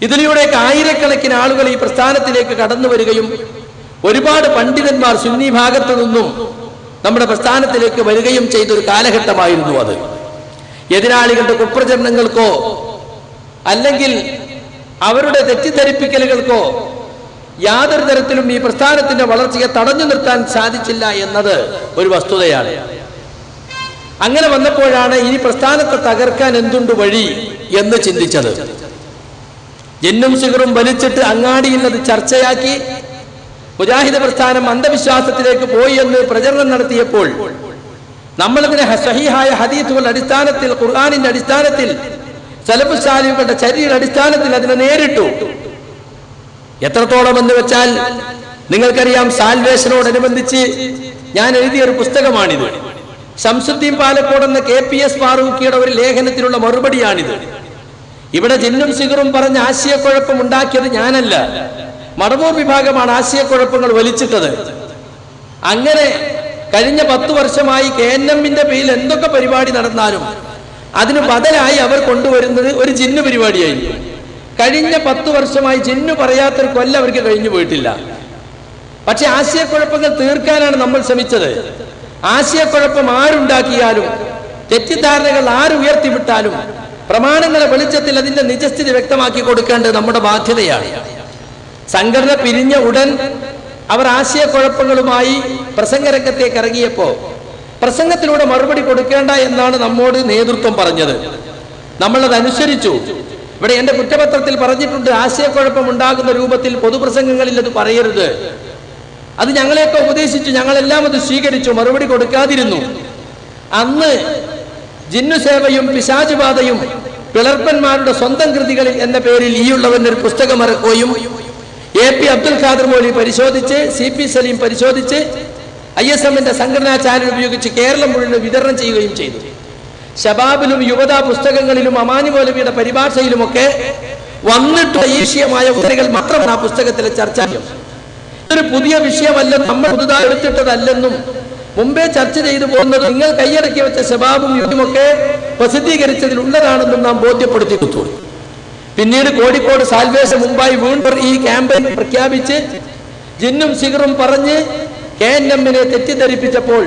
ഇതിലൂടെയൊക്കെ ആയിരക്കണക്കിന് ആളുകൾ ഈ പ്രസ്ഥാനത്തിലേക്ക് കടന്നു വരികയും ഒരുപാട് പണ്ഡിതന്മാർ സുന്നി ഭാഗത്തു നിന്നും നമ്മുടെ പ്രസ്ഥാനത്തിലേക്ക് വരികയും ചെയ്തൊരു കാലഘട്ടമായിരുന്നു അത്. എതിരാളികളുടെ കുപ്രചരണങ്ങൾക്കോ അല്ലെങ്കിൽ അവരുടെ തെറ്റിദ്ധരിപ്പിക്കലുകൾക്കോ യാതൊരു തരത്തിലും ഈ പ്രസ്ഥാനത്തിന്റെ വളർച്ചയെ തടഞ്ഞു നിർത്താൻ സാധിച്ചില്ല എന്നത് ഒരു വസ്തുതയാണ്. അങ്ങനെ വന്നപ്പോഴാണ് ഇനി പ്രസ്ഥാനത്തെ തകർക്കാൻ എന്തുണ്ട് വഴി എന്ന് ചിന്തിച്ചത്. ജിന്നും സിഹറും വലിച്ചിട്ട് അങ്ങാടിയിൽ അത് ചർച്ചയാക്കി മുജാഹിദ് പ്രസ്ഥാനം അന്ധവിശ്വാസത്തിലേക്ക് പോയി എന്ന് പ്രചരണം നടത്തിയപ്പോൾ നമ്മളതിനെ സഹീഹായ ഹദീസുകളുടെ അടിസ്ഥാനത്തിൽ, ഖുർആനിന്റെ അടിസ്ഥാനത്തിൽ, സലഫ് സാലിഹുകളുടെ ചര്യയുടെ അടിസ്ഥാനത്തിൽ അതിനെ നേരിട്ടു. എത്രത്തോളം എന്ന് വെച്ചാൽ നിങ്ങൾക്കറിയാം, സാൽവേഷനോടനുബന്ധിച്ച് ഞാൻ എഴുതിയൊരു പുസ്തകമാണിത്. ശംസുദ്ദീൻ പാലക്കോട് എന്ന KPS ഫാറൂഖിയുടെ ഒരു ലേഖനത്തിലുള്ള മറുപടിയാണിത്. ഇവിടെ ജിന്നും സിഹറും പറഞ്ഞ ആശയക്കുഴപ്പം ഉണ്ടാക്കിയത് ഞാനല്ല, മടവൂർ വിഭാഗമാണ് ആശയക്കുഴപ്പങ്ങൾ വലിച്ചിട്ടത്. അങ്ങനെ കഴിഞ്ഞ 10 വർഷമായി KNMന്റെ പേരിൽ എന്തൊക്കെ പരിപാടി നടന്നാലും അതിന് ബദലായി അവർ കൊണ്ടുവരുന്നത് ഒരു ജിന്നു പരിപാടിയായിരുന്നു. കഴിഞ്ഞ 10 വർഷമായി ജിന്നു പറയാത്തൊരു കൊല്ലം അവർക്ക് കഴിഞ്ഞു പോയിട്ടില്ല. പക്ഷെ ആശയക്കുഴപ്പങ്ങൾ തീർക്കാനാണ് നമ്മൾ ശ്രമിച്ചത്. ആശയക്കുഴപ്പം ആരുണ്ടാക്കിയാലും, തെറ്റിദ്ധാരണകൾ ആരുയർത്തിവിട്ടാലും പ്രമാണങ്ങളെ വെളിച്ചത്തിൽ അതിന്റെ നിജസ്ഥിതി വ്യക്തമാക്കി കൊടുക്കേണ്ടത് നമ്മുടെ ബാധ്യതയാണ്. സംഘടന പിരിഞ്ഞ ഉടൻ അവർ ആശയക്കുഴപ്പങ്ങളുമായി പ്രസംഗരംഗത്തേക്ക് ഇറങ്ങിയപ്പോൾ പ്രസംഗത്തിലൂടെ മറുപടി കൊടുക്കേണ്ട എന്നാണ് നമ്മോട് നേതൃത്വം പറഞ്ഞത്. നമ്മളത് അനുസരിച്ചു. ഇവിടെ എന്റെ കുറ്റപത്രത്തിൽ പറഞ്ഞിട്ടുണ്ട്, ആശയക്കുഴപ്പം ഉണ്ടാകുന്ന രൂപത്തിൽ പൊതുപ്രസംഗങ്ങളിൽ അത് പറയരുത്. അത് ഞങ്ങളെയൊക്കെ ഉപദേശിച്ചു, ഞങ്ങളെല്ലാം അത് സ്വീകരിച്ചു, മറുപടി കൊടുക്കാതിരുന്നു. അന്ന് ജിന്നുസേവയും പിശാചുബാധയും പിളർപ്പന്മാരുടെ സ്വന്തം കൃതികളിൽ എന്ന പേരിൽ ഈയുള്ളവന്റെ ഒരു പുസ്തകം ഇറക്കുകയും AP അബ്ദുൽ ഖാദർ മൗലവി പരിശോധിച്ച്, CP സലീം പരിശോധിച്ച്, ISMന്റെ സംഘടനാ ചാനൽ ഉപയോഗിച്ച് കേരളം മുഴുവൻ വിതരണം ചെയ്യുകയും ചെയ്തു. ശബാബിലും യുവതാ പുസ്തകങ്ങളിലും അമാനി മൗലവിയുടെ പരിഭാഷയിലുമൊക്കെ വന്നിട്ടുള്ള ഈ വിഷയമായ ഉദ്ധരണികൾ മാത്രമാണ് ആ പുസ്തകത്തിലെ ചർച്ച. ഇതൊരു പുതിയ വിഷയമല്ല, നമ്മൾ പുതുതായി എടുത്തിട്ടതല്ലെന്നും മുമ്പേ ചർച്ച ചെയ്തു പോകുന്നത് നിങ്ങൾ കൈയടക്കി വെച്ച ശബാബും യുദ്ധമൊക്കെ പ്രസിദ്ധീകരിച്ചതിലുള്ളതാണെന്നും നാം ബോധ്യപ്പെടുത്തി കൊടുത്തു. പിന്നീട് കോഴിക്കോട് സാൽവേഷൻ മുമ്പായി വീണ്ടും ഈ ക്യാമ്പയിൻ പ്രഖ്യാപിച്ച് ജിന്നും സിഹറും പറഞ്ഞ് KNMനെ തെറ്റിദ്ധരിപ്പിച്ചപ്പോൾ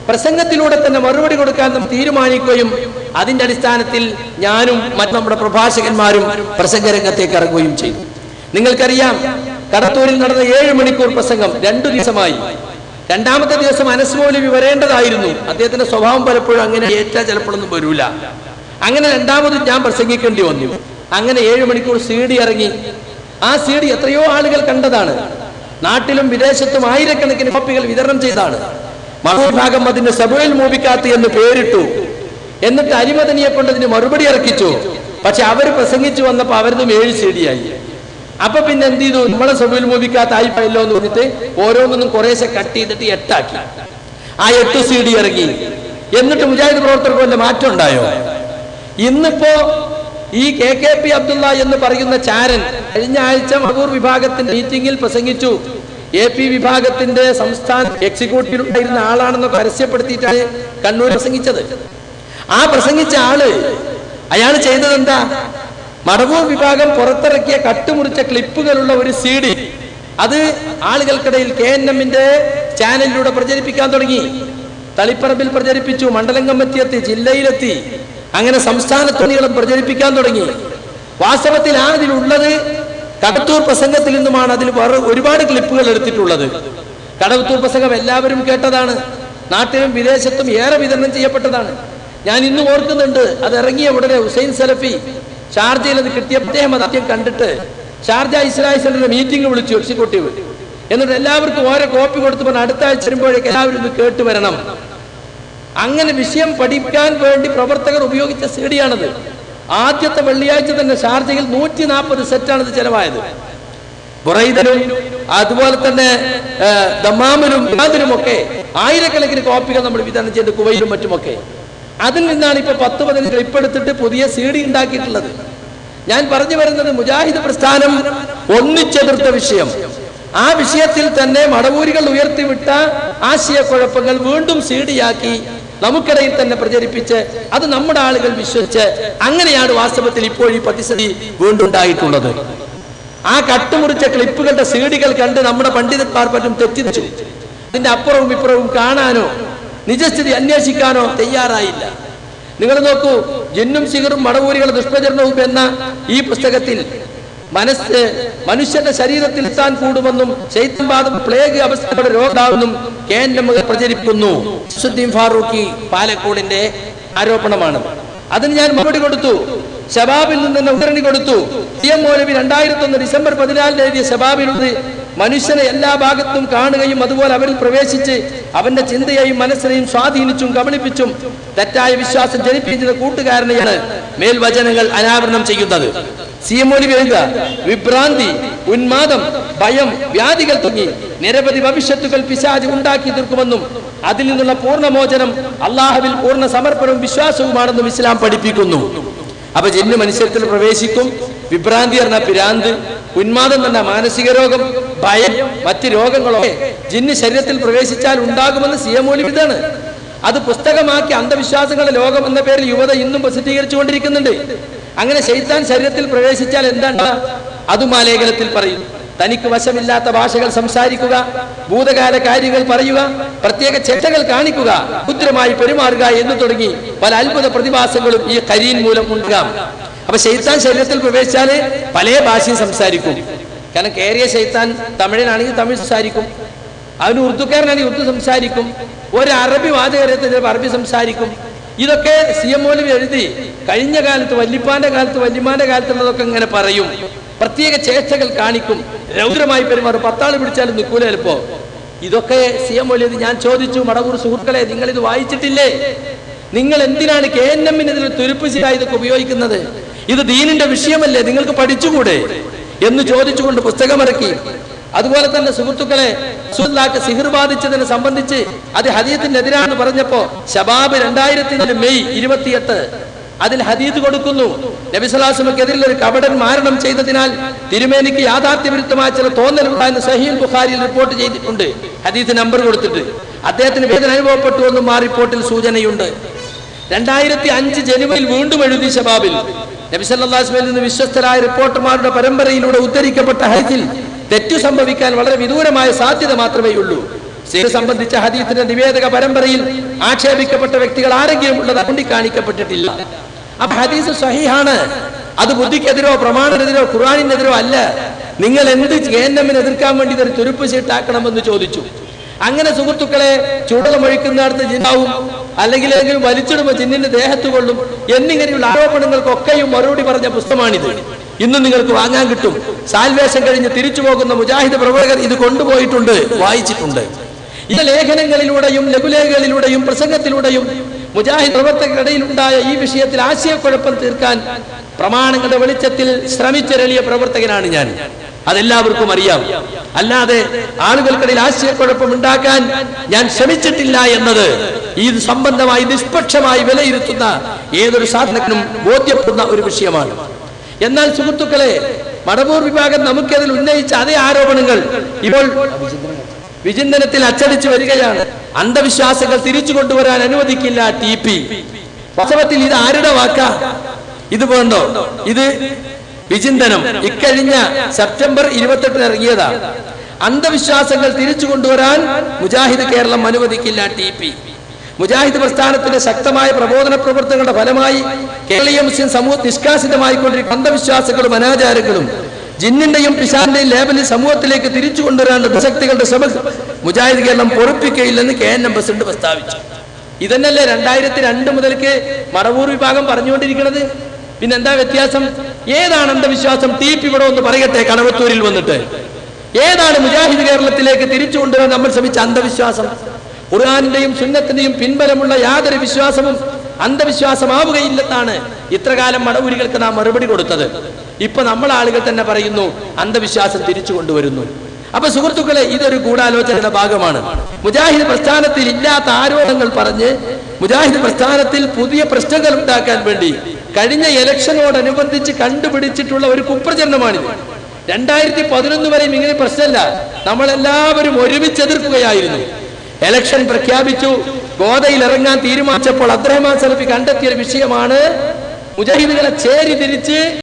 പ്രസംഗത്തിലൂടെ തന്നെ മറുപടി കൊടുക്കാൻ നാം തീരുമാനിക്കുകയും അതിന്റെ അടിസ്ഥാനത്തിൽ ഞാനും മറ്റു നമ്മുടെ പ്രഭാഷകന്മാരും പ്രസംഗരംഗത്തേക്ക് ഇറങ്ങുകയും ചെയ്തു. നിങ്ങൾക്കറിയാം, കടത്തൂരിൽ നടന്ന 7 മണിക്കൂർ പ്രസംഗം 2 ദിവസമായി. 2ാമത്തെ ദിവസം അനസ് മൗലവി വരേണ്ടതായിരുന്നു. അദ്ദേഹത്തിന്റെ സ്വഭാവം പലപ്പോഴും അങ്ങനെ ഏറ്റാ ചിലപ്പോഴൊന്നും വരൂല. അങ്ങനെ 2ാമത് ഞാൻ പ്രസംഗിക്കേണ്ടി വന്നു. അങ്ങനെ 7 മണിക്കൂർ CD ഇറങ്ങി. ആ CD എത്രയോ ആളുകൾ കണ്ടതാണ്. നാട്ടിലും വിദേശത്തും ആയിരക്കണക്കിന് കോപ്പികൾ വിതരണം ചെയ്താണ്. മറുഭാഗം അതിന് സബുൽ മൂബിക്കാത്ത് എന്ന് പേരിട്ടു. എന്നിട്ട് അരിമദനിയെ കൊണ്ട് അതിന് മറുപടി ഇറക്കിച്ചു. പക്ഷെ അവർ പ്രസംഗിച്ചു വന്നപ്പോൾ അവരതും 7 CD ആയി. അപ്പൊ പിന്നെ എന്ത് ചെയ്തു, നമ്മളെ സബുൽ മൂബിക്കാത്ത് ആയിപ്പോയല്ലോ എന്ന് പറഞ്ഞിട്ട് ഓരോന്നും കുറേശ്ശെ കട്ട് ചെയ്തിട്ട് 8 ആക്കി. ആ 8 CD ഇറങ്ങി. എന്നിട്ട് മുജാഹിദ് പ്രവർത്തകർക്ക് വല്ല മാറ്റം ഉണ്ടായോ? ഇന്നിപ്പോ ഈ KKP അബ്ദുള്ള എന്ന് പറയുന്ന ചാരൻ കഴിഞ്ഞ ആഴ്ച മടവൂർ വിഭാഗത്തിന്റെ മീറ്റിംഗിൽ പ്രസംഗിച്ചു. AP വിഭാഗത്തിന്റെ സംസ്ഥാന എക്സിക്യൂട്ടീവ് ഉണ്ടായിരുന്ന ആളാണെന്ന് പരസ്യപ്പെടുത്തിയിട്ടാണ് കണ്ണൂർ പ്രസംഗിച്ചത്. ആ പ്രസംഗിച്ച ആള് അയാൾ ചെയ്തത് എന്താ? മടവൂർ വിഭാഗം പുറത്തിറക്കിയ കട്ടുമുറിച്ച ക്ലിപ്പുകളുള്ള ഒരു CD അത് ആളുകൾക്കിടയിൽ KNMന്റെ ചാനലിലൂടെ പ്രചരിപ്പിക്കാൻ തുടങ്ങി. തളിപ്പറമ്പിൽ പ്രചരിപ്പിച്ചു, മണ്ഡലം കമ്മിറ്റിയെത്തി, ജില്ലയിലെത്തി, അങ്ങനെ സംസ്ഥാനത്തുടനീളം പ്രചരിപ്പിക്കാൻ തുടങ്ങി. വാസ്തവത്തിൽ അതിലുള്ളത് കടത്തൂർ പ്രസംഗത്തിൽ നിന്നുമാണ്. അതിൽ ഒരുപാട് ക്ലിപ്പുകൾ എടുത്തിട്ടുള്ളത്. കടത്തൂർ പ്രസംഗം എല്ലാവരും കേട്ടതാണ്. നാട്ടിലും വിദേശത്തും ഏറെ വിതരണം ചെയ്യപ്പെട്ടതാണ്. ഞാൻ ഇന്നും ഓർക്കുന്നുണ്ട്, അത് ഇറങ്ങിയ ഉടനെ ഹുസൈൻ സലഫി ഷാർജയിൽ അത് കിട്ടിയ അദ്ദേഹം ആദ്യം കണ്ടിട്ട് ഷാർജ ഇസ്ലാഹി സെന്ററിന്റെ മീറ്റിംഗ് വിളിച്ചു എക്സിക്യൂട്ടീവ്. എന്നിട്ട് എല്ലാവർക്കും ഓരോ കോപ്പി കൊടുത്തു പറഞ്ഞാൽ അടുത്ത ആഴ്ച വരുമ്പോഴേക്ക് എല്ലാവരും ഇത് കേട്ട് വരണം. അങ്ങനെ വിഷയം പഠിക്കാൻ വേണ്ടി പ്രവർത്തകർ ഉപയോഗിച്ച സീഡിയാണത്. ആദ്യത്തെ വെള്ളിയാഴ്ച തന്നെ ഷാർജയിൽ 140 സെറ്റാണിത് ചെലവായത്. ബുറൈദനും അതുപോലെ തന്നെ ദമാമിനും ഒക്കെ ആയിരക്കണക്കിന് കോപ്പികൾ നമ്മൾ വിതരണം ചെയ്ത് കുവൈലും മറ്റുമൊക്കെ. അതിൽ നിന്നാണ് ഇപ്പൊ 10-15 ക്ലിപ്പ് എടുത്തിട്ട് പുതിയ സീഡി ഉണ്ടാക്കിയിട്ടുള്ളത്. ഞാൻ പറഞ്ഞു വരുന്നത് മുജാഹിദ് പ്രസ്ഥാനം ഒന്നിച്ചെതിർത്ത വിഷയം, ആ വിഷയത്തിൽ തന്നെ മടവൂരികൾ ഉയർത്തിവിട്ട ആശയക്കുഴപ്പങ്ങൾ വീണ്ടും സീഡിയാക്കി നമുക്കിടയിൽ തന്നെ പ്രചരിപ്പിച്ച് അത് നമ്മുടെ ആളുകൾ വിശ്വസിച്ച് അങ്ങനെയാണ് വാസ്തവത്തിൽ ഇപ്പോൾ ഈ പ്രതിസന്ധി വീണ്ടും ഉണ്ടായിട്ടുള്ളത്. ആ കട്ടുമുറിച്ച ക്ലിപ്പുകളുടെ സീഡികൾ കണ്ട് നമ്മുടെ പണ്ഡിതന്മാർ പറ്റും തെറ്റിച്ചു. അതിന്റെ അപ്പുറവും ഇപ്പുറവും കാണാനോ നിജസ്ഥിതി അന്വേഷിക്കാനോ തയ്യാറായില്ല. നിങ്ങൾ നോക്കൂ, ജിന്നും സിഹറും മടവൂരികളുടെ ദുഷ്പ്രചരണവും എന്ന ഈ പുസ്തകത്തിൽ മനുഷ്യന്റെ ശരീരത്തിൽ എത്താൻ കൂടുമെന്നും ശൈത്യബാധം പ്ലേഗ് അവസ്ഥയുടെ രോഗാവെന്നും KNM പ്രചരിപ്പിക്കുന്നു. ഫാറൂഖി പാലക്കോടിന്റെ ആരോപണമാണ്. അതിന് ഞാൻ മറുപടി കൊടുത്തു. ശബാബിൽ നിന്ന് തന്നെ ഉദ്ധരണി കൊടുത്തു. CM മൗലവി 2001 ഡിസംബർ 14 എഴുതിയ ശബാബിലുള്ളത് മനുഷ്യനെ എല്ലാ ഭാഗത്തും കാണുകയും അതുപോലെ അവരിൽ പ്രവേശിച്ച് അവന്റെ ചിന്തയെയും മനസ്സിനെയും സ്വാധീനിച്ചും കബളിപ്പിച്ചും തെറ്റായ വിശ്വാസം ജനിപ്പിക്കുന്ന കൂട്ടുകാരനെയാണ് മേൽവചനങ്ങൾ അനാവരണം ചെയ്യുന്നത്. CM മൗലവി എഴുതുക, വിഭ്രാന്തി, ഉന്മാദം, ഭയം, വ്യാധികൾ തുടങ്ങി നിരവധി ഭവിഷ്യത്തുകൾ പിശാച് ഉണ്ടാക്കി തീർക്കുമെന്നും അതിൽ നിന്നുള്ള പൂർണ്ണമോചനം അള്ളാഹുവിൽ പൂർണ്ണ സമർപ്പണവും വിശ്വാസവുമാണെന്നും ഇസ്ലാം പഠിപ്പിക്കുന്നു. അപ്പൊ ജിന്ന് മനുഷ്യത്തിൽ പ്രവേശിക്കും. വിഭ്രാന്തി പറഞ്ഞ പിരാന്ത്, ഉന്മാദം എന്ന മാനസിക രോഗം, ഭയം, മറ്റ് രോഗങ്ങളൊക്കെ ജിന്ന് ശരീരത്തിൽ പ്രവേശിച്ചാൽ ഉണ്ടാകുമെന്ന് CM മൗലവി ഇതാണ്. അത് പുസ്തകമാക്കി അന്ധവിശ്വാസങ്ങളുടെ ലോകം എന്ന പേരിൽ യുവത ഇന്നും പ്രസിദ്ധീകരിച്ചുകൊണ്ടിരിക്കുന്നുണ്ട്. അങ്ങനെ ശൈത്താൻ ശരീരത്തിൽ പ്രവേശിച്ചാൽ എന്താണ് അതും ആ ലേഖനത്തിൽ പറയും. തനിക്ക് വശമില്ലാത്ത ഭാഷകൾ സംസാരിക്കുക, ഭൂതകാല കാര്യങ്ങൾ പറയുക, പ്രത്യേക ചേഷ്ടകൾ കാണിക്കുക, ഉഗ്രമായി പെരുമാറുക എന്ന് തുടങ്ങി പല അത്ഭുത പ്രതിഭാസങ്ങളും ഈ കരീൻ മൂലം ഉണ്ടാകാം. അപ്പൊ ശൈത്താൻ ശരീരത്തിൽ പ്രവേശിച്ചാല് പല ഭാഷയും സംസാരിക്കും. കാരണം കേറിയ ശൈത്താൻ തമിഴനാണെങ്കിൽ തമിഴ് സംസാരിക്കും, അവന് ഉറുദുക്കാരനാണെങ്കിൽ ഉറുദു സംസാരിക്കും, ഒരു അറബി വാചകരത്തിൽ അറബി സംസാരിക്കും. ഇതൊക്കെ CM മൗലവി എഴുതി കഴിഞ്ഞ കാലത്ത് വല്യപ്പാന്റെ കാലത്ത് വല്യമാന്റെ കാലത്തുള്ളതൊക്കെ ഇങ്ങനെ പറയും. പ്രത്യേക ചേഷ്ടകൾ കാണിക്കും, രൗദ്രമായി പെരുമാറും, 10 ആള് പിടിച്ചാലും നിൽക്കൂല ചിലപ്പോ. ഇതൊക്കെ CM മൗലവി ഞാൻ ചോദിച്ചു, മടവൂർ സുഹൃത്തുക്കളെ, നിങ്ങൾ ഇത് വായിച്ചിട്ടില്ലേ? നിങ്ങൾ എന്തിനാണ് KNM ഇതിൽ തുരുപ്പിച്ചിട്ടായി ഇതൊക്കെ ഉപയോഗിക്കുന്നത്? ഇത് ദീനിന്റെ വിഷയമല്ലേ, നിങ്ങൾക്ക് പഠിച്ചുകൂടെ എന്ന് ചോദിച്ചുകൊണ്ട് പുസ്തകമിറക്കി. അതുപോലെ തന്നെ സുഹൃത്തുക്കളെ, റസൂലുള്ളാഹിക്ക് സിഹർ ബാധിച്ചതിനെ സംബന്ധിച്ച് അത് ഹദീസിന്റെ എതിരാണെന്ന് പറഞ്ഞപ്പോ ശബാബ് 2004 മെയ് 28 അതിൽ ഹദീസ് കൊടുക്കുന്നു. നബി സ്വല്ലല്ലാഹു അലൈഹി വസല്ലമക്കെതിരെ ഒരു കപടൻ മാരണം ചെയ്തതിനാൽ തിരുമേനിക്ക് യാഥാർത്ഥ്യവിരുദ്ധമായ ചില തോന്നലുണ്ടായെന്ന് സഹീഹുൽ ബുഖാരിയിൽ റിപ്പോർട്ട് ചെയ്തിട്ടുണ്ട്. ഹദീസ് നമ്പർ കൊടുത്തിട്ട് അദ്ദേഹത്തിന് വേദന അനുഭവപ്പെട്ടു എന്നും ആ റിപ്പോർട്ടിൽ സൂചനയുണ്ട്. 2005 ജനുവരിയിൽ വീണ്ടും എഴുതി ശബാബിൽ നബി സല്ലല്ലാഹു അലൈഹി വസല്ലമയിൽ നിന്ന് വിശ്വസ്തരായ റിപ്പോർട്ടർമാരുടെ പരമ്പരയിലൂടെ ഉദ്ധരിക്കപ്പെട്ട ഹദീസിൽ തെറ്റു സംഭവിക്കാൻ വളരെ വിദൂരമായ സാധ്യത മാത്രമേ ഉള്ളൂ. സിഹർ സംബന്ധിച്ച ഹദീസിന്റെ നിവേദക പരമ്പരയിൽ ആക്ഷേപിക്കപ്പെട്ട വ്യക്തികൾ ആരെങ്കിലും ഉള്ളത് ചൂണ്ടിക്കാണിക്കപ്പെട്ടിട്ടില്ല. അപ്പൊ ഹദീസ് സ്വഹീഹാണ്. അത് ബുദ്ധിക്കെതിരോ പ്രമാണത്തിനെതിരോ ഖുർആനിനെതിരോ അല്ല. നിങ്ങൾ എന്ത് KNM എതിർക്കാൻ വേണ്ടി ഇതൊരു തുരുപ്പ് ചീട്ടാക്കണമെന്ന് ചോദിച്ചു. അങ്ങനെ സുഹൃത്തുക്കളെ, ചുടലമൊഴിക്കുന്നിടത്ത് ജിന്നാവും, അല്ലെങ്കിൽ ഏതെങ്കിലും വലിച്ചിടുമ്പോൾ ജിന്നിന്റെ ദേഹത്ത് കൊള്ളും എന്നിങ്ങനെയുള്ള ആരോപണങ്ങൾക്കൊക്കെയും മറുപടി പറഞ്ഞ പുസ്തകമാണിത്. ഇന്നും നിങ്ങൾക്ക് വാങ്ങാൻ കിട്ടും. സാൽവേഷൻ കഴിഞ്ഞ് തിരിച്ചു പോകുന്ന മുജാഹിദ് പ്രവർത്തകർ ഇത് കൊണ്ടുപോയിട്ടുണ്ട്, വായിച്ചിട്ടുണ്ട്. ഈ ലേഖനങ്ങളിലൂടെയും ലഘുലേഖകളിലൂടെയും പ്രസംഗത്തിലൂടെയും മുജാഹിദ് പ്രവർത്തകർക്കിടയിൽ ഉണ്ടായ ഈ വിഷയത്തിൽ ആശയക്കുഴപ്പം തീർക്കാൻ പ്രമാണങ്ങളുടെ വെളിച്ചത്തിൽ ശ്രമിച്ചെറിയ പ്രവർത്തകനാണ് ഞാൻ. അതെല്ലാവർക്കും അറിയാം. അല്ലാതെ ആളുകൾക്കിടയിൽ ആശയക്കുഴപ്പം ഉണ്ടാക്കാൻ ഞാൻ ശ്രമിച്ചിട്ടില്ല എന്നത് ഈ സംബന്ധമായി നിഷ്പക്ഷമായി വിലയിരുത്തുന്ന ഏതൊരു സാധനത്തിനും ബോധ്യപ്പെടുന്ന ഒരു വിഷയമാണ്. എന്നാൽ സുഹൃത്തുക്കളെ, മടവൂർ വിഭാഗം നമുക്കതിൽ ഉന്നയിച്ച അതേ ആരോപണങ്ങൾ ഇപ്പോൾ വിചിന്തനത്തിൽ അച്ചടിച്ചു വരികയാണ്. അന്ധവിശ്വാസങ്ങൾ തിരിച്ചു കൊണ്ടുവരാൻ അനുവദിക്കില്ല TP. വാസ്തവത്തിൽ ഇത് ആരുടെ വാക്കാ? ഇത് വേണ്ടോ? ഇത് വിചിന്തനം ഇക്കഴിഞ്ഞ സെപ്റ്റംബർ 28 ഇറങ്ങിയതാ. അന്ധവിശ്വാസങ്ങൾ തിരിച്ചു കൊണ്ടുവരാൻ മുജാഹിദ് കേരളം അനുവദിക്കില്ല TP. മുജാഹിദ് പ്രസ്ഥാനത്തിന്റെ ശക്തമായ പ്രബോധന പ്രവർത്തനങ്ങളുടെ ഫലമായി കേരളീയ മുസ്ലിം സമൂഹം നിഷ്കാസിതമായിക്കൊണ്ടിരിക്കുന്ന അന്ധവിശ്വാസങ്ങളും അനാചാരങ്ങളും ജിന്നിന്റെയും പിശാചിന്റെയും ലേബലിൽ സമൂഹത്തിലേക്ക് തിരിച്ചു കൊണ്ടുവരാനുള്ള പ്രസക്തികളുടെ ശ്രമം മുജാഹിദ് കേരളം പൊറുപ്പിക്കയില്ലെന്ന് KNM പ്രസിഡന്റ് പ്രസ്താവിച്ചു. ഇതന്നല്ലേ 2002 മുതൽക്ക് മടവൂർ വിഭാഗം പറഞ്ഞുകൊണ്ടിരിക്കുന്നത്. പിന്നെന്താ വ്യത്യാസം? ഏതാണ് അന്ധവിശ്വാസം? TP ഇവിടെ ഒന്ന് പറയട്ടെ, കണവത്തൂരിൽ വന്നിട്ട് ഏതാണ് മുജാഹിദ് കേരളത്തിലേക്ക് തിരിച്ചു കൊണ്ടുവരാൻ നമ്മൾ ശ്രമിച്ച അന്ധവിശ്വാസം? ഖുർആന്റെയും സുന്നത്തിന്റെയും പിൻബലമുള്ള യാതൊരു വിശ്വാസവും അന്ധവിശ്വാസമാവുകയില്ലെന്നാണ് ഇത്രകാലം മടവൂരികൾക്ക് നാം മറുപടി കൊടുത്തത്. ഇപ്പൊ നമ്മൾ ആളുകൾ തന്നെ പറയുന്നു അന്ധവിശ്വാസം തിരിച്ചു കൊണ്ടുവരുന്നു. അപ്പൊ സുഹൃത്തുക്കളെ, ഇതൊരു ഗൂഢാലോചനയുടെ ഭാഗമാണ്. മുജാഹിദ് പ്രസ്ഥാനത്തിൽ ഇല്ലാത്ത ആരോപണങ്ങൾ പറഞ്ഞ് മുജാഹിദ് പ്രസ്ഥാനത്തിൽ പുതിയ പ്രശ്നങ്ങൾ ഉണ്ടാക്കാൻ വേണ്ടി കഴിഞ്ഞ ഇലക്ഷനോടനുബന്ധിച്ച് കണ്ടുപിടിച്ചിട്ടുള്ള ഒരു കുപ്രചരണമാണിത്. 2011 വരെയും ഇങ്ങനെ പ്രശ്നമില്ല. നമ്മളെല്ലാവരും ഒരുമിച്ച് എതിർക്കുകയായിരുന്നു. ഇലക്ഷൻ പ്രഖ്യാപിച്ചു, ഗോദയിൽ ഇറങ്ങാൻ തീരുമാനിച്ചപ്പോൾ അബ്ദുറഹ്മാൻ സലഫി കണ്ടെത്തിയ ഒരു വിഷയമാണ് മുജാഹിദുകളെ ചേരി തിരിച്ച്